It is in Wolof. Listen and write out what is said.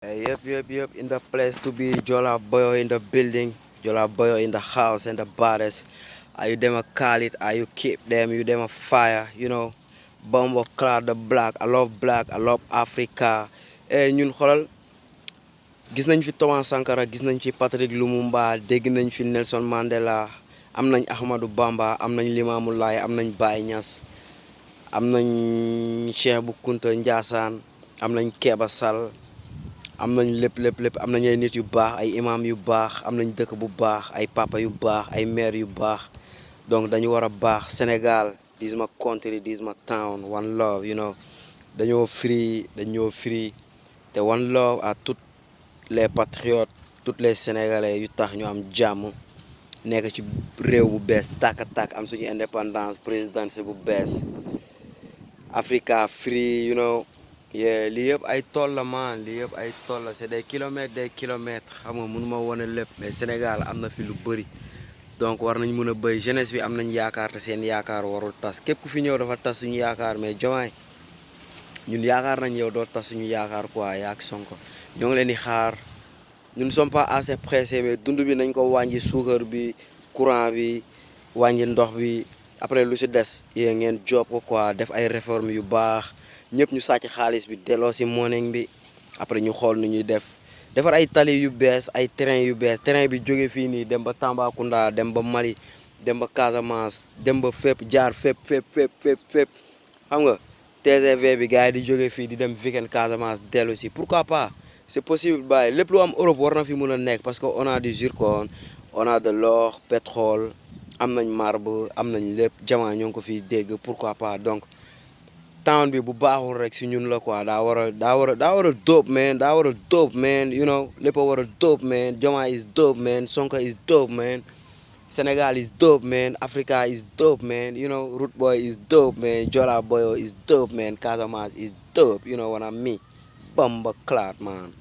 Yep. In the place to be, Jola Boyo in the building, Jola Boyo in the house and the baddest. Are you them a call it? Are you keep them? You them a fire? Bombo clad the black. Black. I love Africa. Ñun xolal gis nañ fi Thomas Sankara, gis nañ fi Patrick Lumumba, dégg nañ fi Nelson Mandela, am nañ Ahmadou Bamba, am nañ Limamou Laye, am nañ Baye Niass, am nañ Cheikh Bou Kounta Ndiassane, am nañ Keba Sall. am nañ lépp am nañ ay nit yu baax ay imam yu baax am nañ dëkk bu baax ay papa yu baax ay maire yu baax donc dañu war a baax Sénégal this is my country this is my town one love dañoo free te one love à toutes les patriotes toutes les sénégalais yu tax ñu am jàmm nekk ci réew bu bees tàkk am suñu indépendance présidentielle bu bees Africa free lii yëpp ay tool la man lii yëpp ay tool la c'est des kilomètres xam nga mënu ma wane lépp mais Sénégal am na fi lu bëri donc war nañ mën a béy jeunesse bi am nañ yaakaar te seen yaakaar warul tas képp ku fi ñëw dafa tas suñu yaakaar mais Diomaye ñun yaakaar nañ yow doo tas suñu yaakaar quoi yaak Sonko ñoo ngi leen di xaar ñun ne sommes pas assez pressés mais dund bi nañ ko wàññi suukar bi courant bi wàññi ndox bi après lu si des yéen ngeen job ko quoi def ay réformes yu baax ñëpp ñu sàcc xaalis bi delloo si monnaie bi après ñu xool nu ñuy defar ay tali yu bees ay train yu bees train bi jóge fii nii dem ba Tambacounda dem ba Mali dem ba Casamance dem ba fépp jaar fépp xam nga TGV bi gars yi di jóge fii di dem weekend Casamance dellu si pourquoi pas c'est possible bàyyi lépp lu am Europe war na fi mun a nekk parce que on a du zircon on a de l'or pétrole am nañ marbre am nañ lépp jamaa ñoo ngi ko fiy dégg pourquoi pas donc town bi bu baaxul rek si ñun la quoi daa war a dope man lépp a war a dope man Diomaye is dope man Sonko is dope man Senegal is dope man Africa is dope man Root Boy is dope man Jola Boyo is dope man Casamance is dope what I mean Bamba Clat man